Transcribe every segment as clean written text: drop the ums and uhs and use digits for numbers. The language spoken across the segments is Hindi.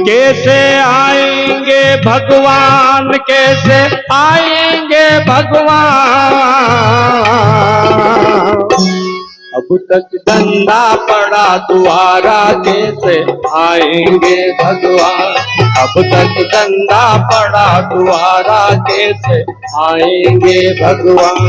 कैसे आएंगे भगवान, कैसे आएंगे भगवान, अब तक गंदा पड़ा द्वारा, कैसे आएंगे भगवान, अब तक गंदा पड़ा द्वारा, कैसे आएंगे भगवान।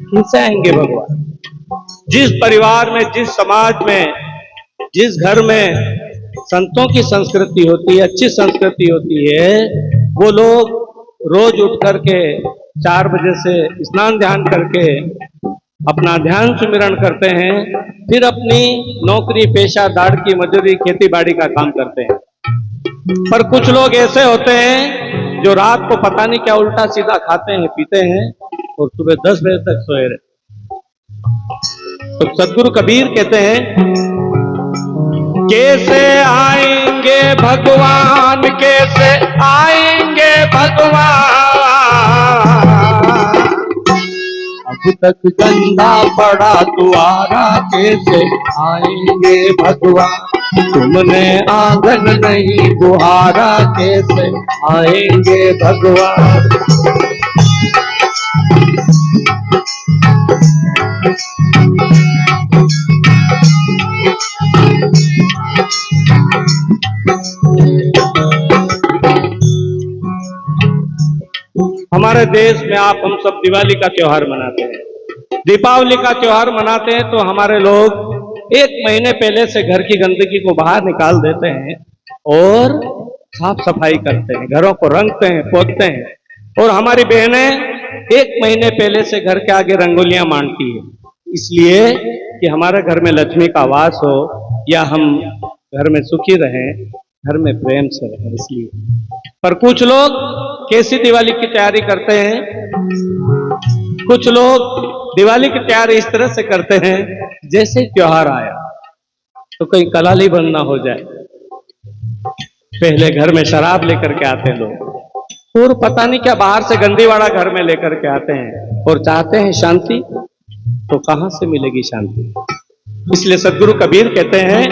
कैसे आएंगे भगवान? जिस परिवार में, जिस समाज में, जिस घर में संतों की संस्कृति होती है, अच्छी संस्कृति होती है, वो लोग रोज उठ करके 4 बजे से स्नान ध्यान करके अपना ध्यान सुमिरन करते हैं, फिर अपनी नौकरी पेशा, दाढ़ की मजदूरी, खेती बाड़ी का काम करते हैं। पर कुछ लोग ऐसे होते हैं जो रात को पता नहीं क्या उल्टा सीधा खाते हैं, पीते हैं और सुबह 10 बजे तक सोए रहते। तो सदगुरु कबीर कहते हैं, कैसे आएंगे भगवान, कैसे आएंगे भगवान, अब तक गंदा पड़ा द्वारा, कैसे आएंगे भगवान, तुमने आंगन नहीं बुहारा, कैसे आएंगे भगवान। हमारे देश में हम सब दिवाली का त्योहार मनाते हैं। दीपावली का त्योहार मनाते हैं तो हमारे लोग 1 महीने पहले से घर की गंदगी को बाहर निकाल देते हैं और साफ सफाई करते हैं, घरों को रंगते हैं, पोतते हैं। और हमारी बहनें 1 महीने पहले से घर के आगे रंगोलियां मांडती है, इसलिए कि हमारे घर में लक्ष्मी का वास हो या हम घर में सुखी रहें, घर में प्रेम से रहें, इसलिए। पर कुछ लोग कैसी दिवाली की तैयारी करते हैं, कुछ लोग दिवाली की तैयारी इस तरह से करते हैं जैसे त्योहार आया तो कहीं कलाली बंद ना हो जाए। पहले घर में शराब लेकर के आते हैं लोग और पता नहीं क्या बाहर से गंदीवाड़ा घर में लेकर के आते हैं और चाहते हैं शांति, तो कहां से मिलेगी शांति। इसलिए सदगुरु कबीर कहते हैं,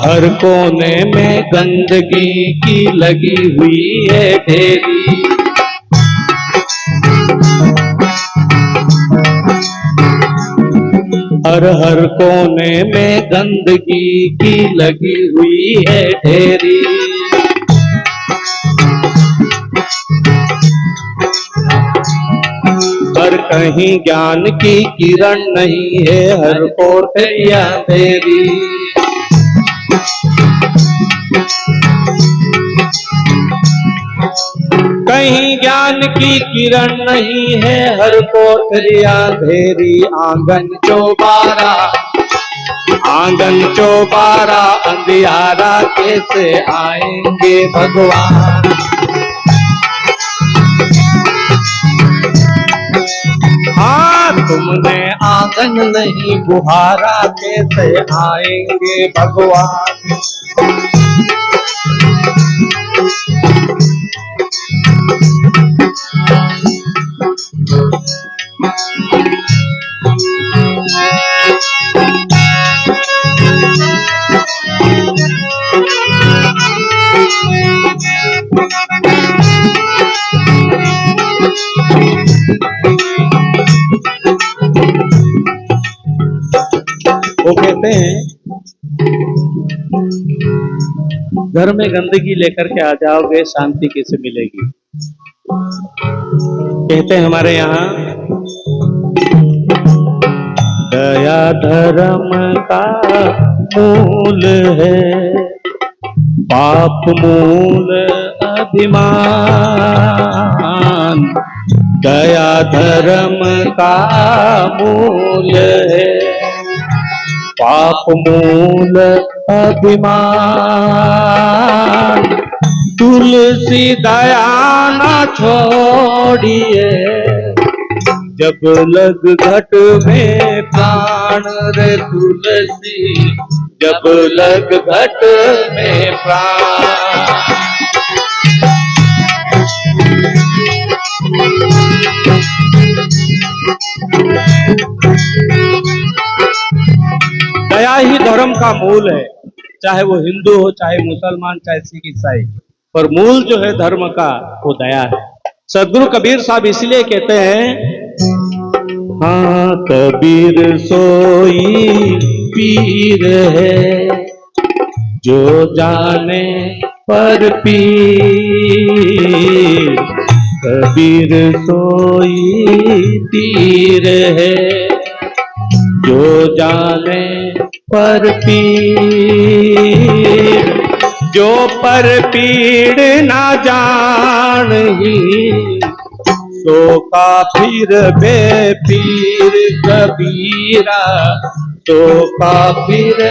हर कोने में गंदगी की लगी हुई है ढेरी, हर कोने में गंदगी की लगी हुई है ढेरी, हर कहीं ज्ञान की किरण नहीं है, हर कोठरियां तेरी। कहीं ज्ञान की किरण नहीं है, हर कोठरियां अंधेरी। आंगन चौबारा अंधियारा, कैसे आएंगे भगवान। हाँ, तुमने आंगन नहीं बुहारा, कैसे आएंगे भगवान। वो कहते हैं, घर में गंदगी लेकर के आ जाओगे, शांति कैसे मिलेगी। कहते हैं हमारे यहाँ, दया धर्म का मूल है, पाप मूल अभिमान। दया धर्म का मूल है, पाप मूल अभिमान। तुलसी दया ना छोड़िए, जब लग घट में प्राण रे तुलसी, जब लग घट में प्राण। दया ही धर्म का मूल है, चाहे वो हिंदू हो, चाहे मुसलमान, चाहे सिख ईसाई, पर मूल जो है धर्म का वो दया है। सदगुरु कबीर साहब इसलिए कहते हैं, हाँ कबीर सोई पीर है, जो जाने पर पीर। कबीर सोई पीर है, जो जाने पर पीर। जो पर पीड़ ना जानही, सो काफिर बेपीर कबीरा, सो काफिर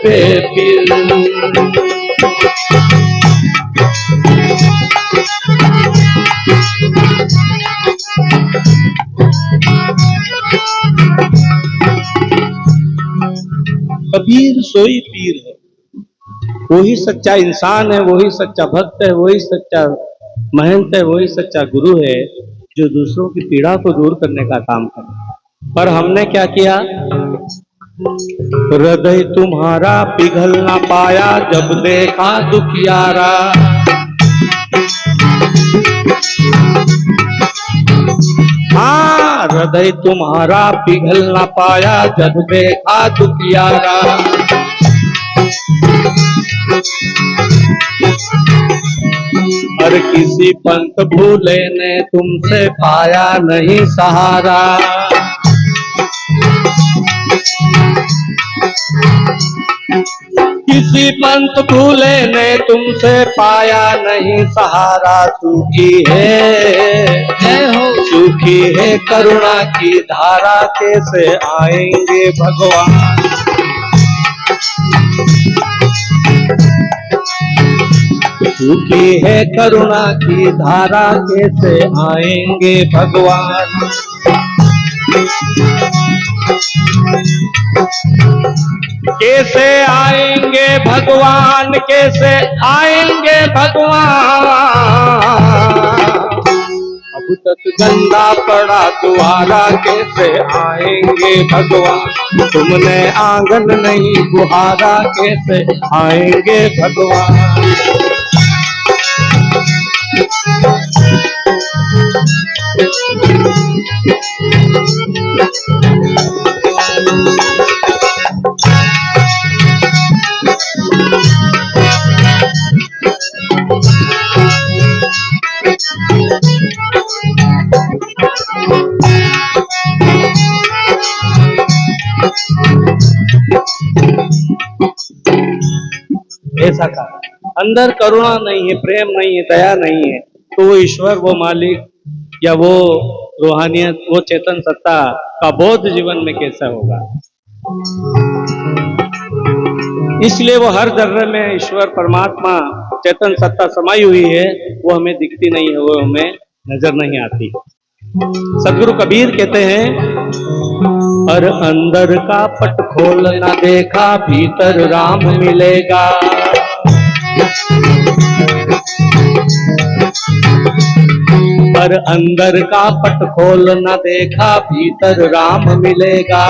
बेपीर। कबीर सोई पीर है, वही सच्चा इंसान है, वही सच्चा भक्त है, वही सच्चा महंत है, वही सच्चा गुरु है जो दूसरों की पीड़ा को दूर करने का काम करे। पर हमने क्या किया? हृदय तुम्हारा पिघल ना पाया जब देखा दुखियारा। हाँ हृदय तुम्हारा पिघल ना पाया जब देखा दुखियारा। हर किसी पंथ भूले ने तुमसे पाया नहीं सहारा। किसी पंथ भूले ने तुमसे पाया नहीं सहारा। सूखी है सूखी है करुणा की धारा, कैसे आएंगे भगवान। सूखी है करुणा की धारा, कैसे आएंगे भगवान। कैसे आएंगे भगवान, कैसे आएंगे भगवान। अब तक गंदा पड़ा द्वारा, कैसे आएंगे भगवान। तुमने आंगन नहीं बुहारा, कैसे आएंगे भगवान। ऐसा कहा, अंदर करुणा नहीं है, प्रेम नहीं है, दया नहीं है, तो वो ईश्वर, वो मालिक या वो रूहानियत, वो चेतन सत्ता का बोध जीवन में कैसा होगा। इसलिए वो हर जर्रे में ईश्वर परमात्मा चेतन सत्ता समाई हुई है, वो हमें दिखती नहीं है, वो हमें नजर नहीं आती। सदगुरु कबीर कहते हैं, और अंदर का पट खोल ना देखा, भीतर राम मिलेगा। पर अंदर का पट खोल ना देखा, भीतर राम मिलेगा।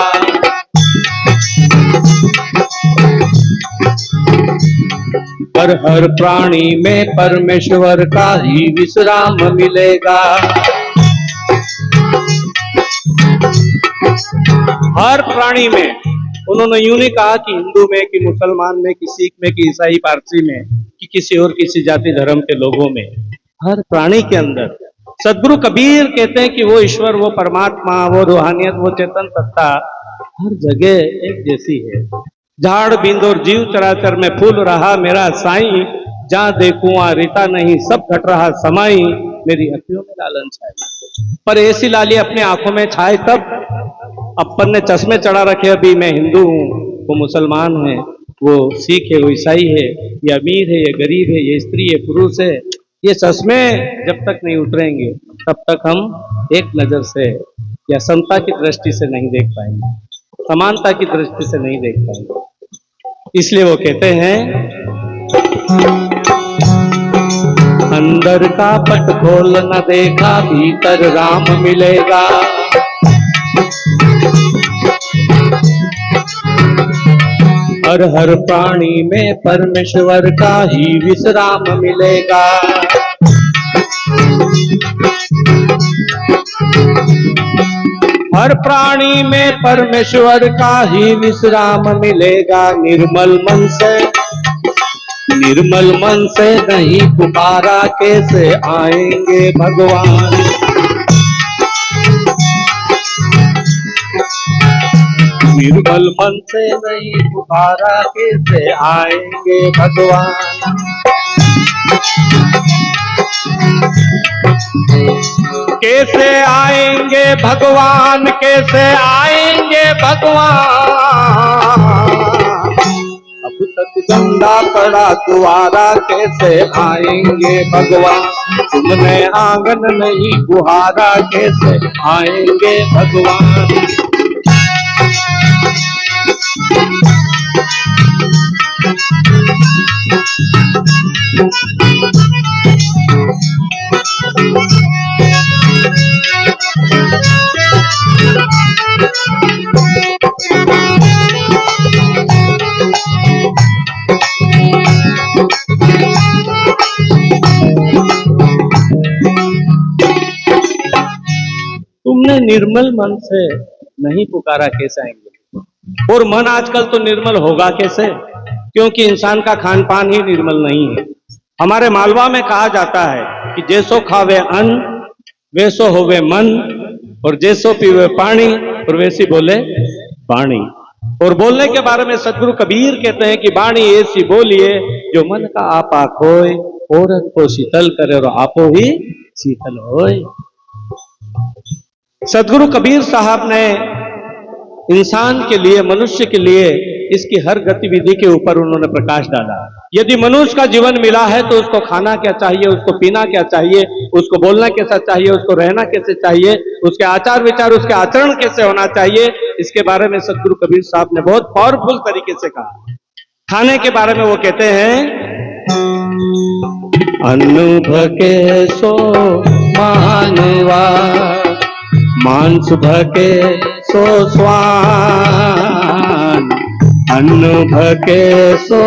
पर हर प्राणी में परमेश्वर का ही विश्राम मिलेगा। हर प्राणी में, उन्होंने यूं नहीं कहा कि हिंदू में, कि मुसलमान में, कि सिख में, कि ईसाई पारसी में, कि किसी और किसी जाति धर्म के लोगों में, हर प्राणी के अंदर सदगुरु कबीर कहते हैं कि वो ईश्वर, वो परमात्मा, वो रूहानियत, वो चेतन सत्ता हर जगह एक जैसी है। झाड़ बिंद और जीव चराचर में फूल रहा मेरा साईं, जहां देखूं वहां रीता नहीं, सब घट रहा समाई, मेरी अखियों में लालन छाए। पर ऐसी लाली अपनी आंखों में छाए तब, अपन ने चश्मे चढ़ा रखे, अभी मैं हिंदू हूँ, वो मुसलमान है, वो सिख है, वो ईसाई है, ये अमीर है, ये गरीब है, ये स्त्री है, पुरुष है, ये चश्मे जब तक नहीं उतरेंगे तब तक हम एक नजर से या समता की दृष्टि से नहीं देख पाएंगे, समानता की दृष्टि से नहीं देख पाएंगे। इसलिए वो कहते हैं, अंदर का पट खोल न देखा, भीतर राम मिलेगा। हर हर प्राणी में परमेश्वर का ही विश्राम मिलेगा। हर प्राणी में परमेश्वर का ही विश्राम मिलेगा। निर्मल मन से नहीं पुकारा, कैसे आएंगे भगवान। निर्मल मन से नहीं पुकारा, कैसे आएंगे भगवान। कैसे आएंगे भगवान, कैसे आएंगे भगवान। अब तक गंदा पड़ा द्वारा, कैसे आएंगे भगवान। तुमने आंगन नहीं बुहारा, कैसे आएंगे भगवान। तुमने निर्मल मन से नहीं पुकारा, कैसे आएंगे। और मन आजकल तो निर्मल होगा कैसे, क्योंकि इंसान का खान पान ही निर्मल नहीं है। हमारे मालवा में कहा जाता है कि जैसो खावे अन्न वैसो होवे मन, और जैसो पीवे पानी और वैसी बोले वाणी। और बोलने के बारे में सदगुरु कबीर कहते हैं कि वाणी ऐसी बोलिए जो मन का आपा खोए, औरत को शीतल करे और आपो ही शीतल होए। सदगुरु कबीर साहब ने इंसान के लिए, मनुष्य के लिए इसकी हर गतिविधि के ऊपर उन्होंने प्रकाश डाला। यदि मनुष्य का जीवन मिला है तो उसको खाना क्या चाहिए, उसको पीना क्या चाहिए, उसको बोलना कैसा चाहिए, उसको रहना कैसे चाहिए, उसके आचार विचार, उसके आचरण कैसे होना चाहिए, इसके बारे में सदगुरु कबीर साहब ने बहुत पावरफुल तरीके से कहा। खाने के बारे में वो कहते हैं, अन्न भके सो मानवा, मांस भके सो स्वान। अन्न भके सो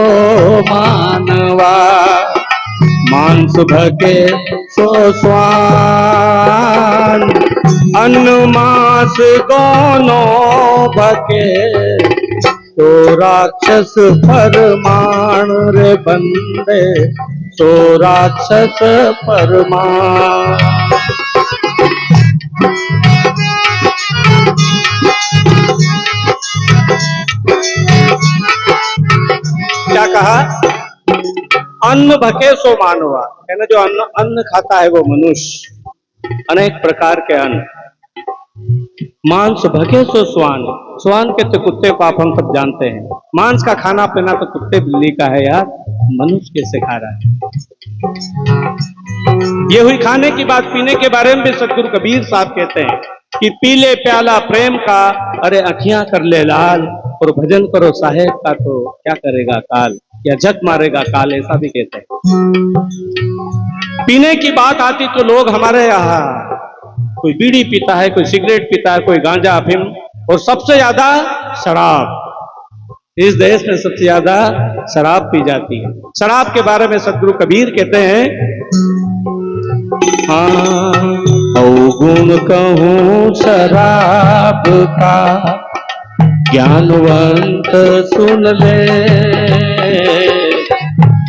मानवा, मांस भके सो स्वान। अन्न मांस दोनों भके तो राक्षस परमाण रे बंदे, तो राक्षस परमाण। क्या कहा, अन्न भके सो मानवा, कहना जो अन्न खाता है वो मनुष्य, अनेक प्रकार के अन्न। मांस भके सो स्वान, स्वान के तो कुत्ते को आप हम सब जानते हैं। मांस का खाना पीना तो कुत्ते बिल्ली का है यार, मनुष्य कैसे खा रहा है। ये हुई खाने की बात। पीने के बारे में भी सदगुरु कबीर साहब कहते हैं कि पी ले प्याला प्रेम का, अरे अखियां कर ले लाल, और भजन करो साहेब का तो क्या करेगा काल, या झक मारेगा काल, ऐसा भी कहते हैं। पीने की बात आती तो लोग हमारे यहाँ कोई बीड़ी पीता है, कोई सिगरेट पीता है, कोई गांजा अफीम, और सबसे ज्यादा शराब। इस देश में सबसे ज्यादा शराब पी जाती है। शराब के बारे में सदगुरु कबीर कहते हैं, हाँ अवगुण कहूं शराब का, ज्ञानवंत सुन ले।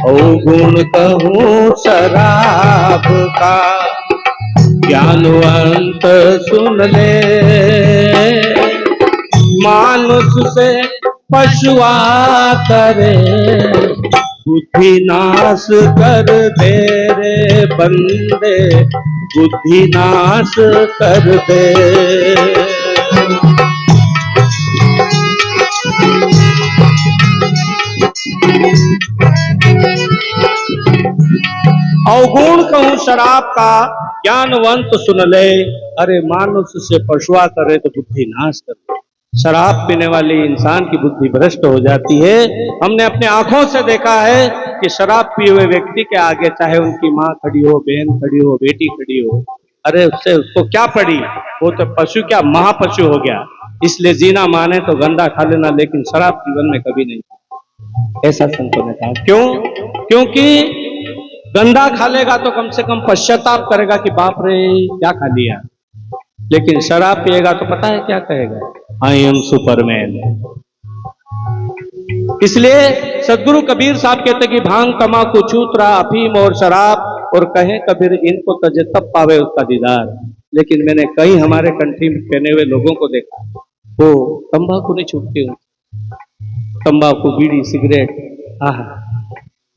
अवगुण कहूं शराब का, ज्ञानवंत सुन ले। मानुष से पशुआ करे, बुद्धि नाश कर दे रे बंदे, बुद्धि नाश कर दे। अवगुण कहूं शराब का, ज्ञानवंत सुन ले, अरे मानुष से पशुआ करे तो बुद्धि नाश करे। शराब पीने वाली इंसान की बुद्धि भ्रष्ट हो जाती है। हमने अपने आंखों से देखा है कि शराब पिए हुए व्यक्ति के आगे चाहे उनकी माँ खड़ी हो, बहन खड़ी हो, बेटी खड़ी हो, अरे उससे उसको क्या पड़ी, वो तो पशु क्या महापशु हो गया। इसलिए जीना माने तो गंदा खा लेना, लेकिन शराब जीवन में कभी नहीं। ऐसा संतों ने कहा। क्यों? क्योंकि गंदा खा लेगा तो कम से कम पश्चाताप करेगा कि बाप रे क्या खा लिया, लेकिन शराब पिएगा तो पता है क्या कहेगा, आई एम सुपरमैन। इसलिए सदगुरु कबीर साहब कहते कि भांग, तमाकू, चूतरा, अफीम और शराब, और कहें कबीर इनको तजे तब पावे उसका दीदार। लेकिन मैंने कई हमारे कंट्री में पहने हुए लोगों को देखा, वो तंबाकू नहीं छूटती हूँ, तंबाकू, बीड़ी, सिगरेट, आह,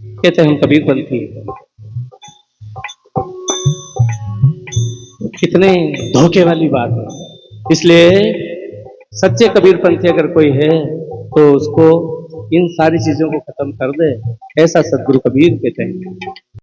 कहते हम कबीरपंथी। कितने धोखे वाली बात है। इसलिए सच्चे कबीरपंथी अगर कोई है तो उसको इन सारी चीजों को खत्म कर दे, ऐसा सदगुरु कबीर कहते हैं।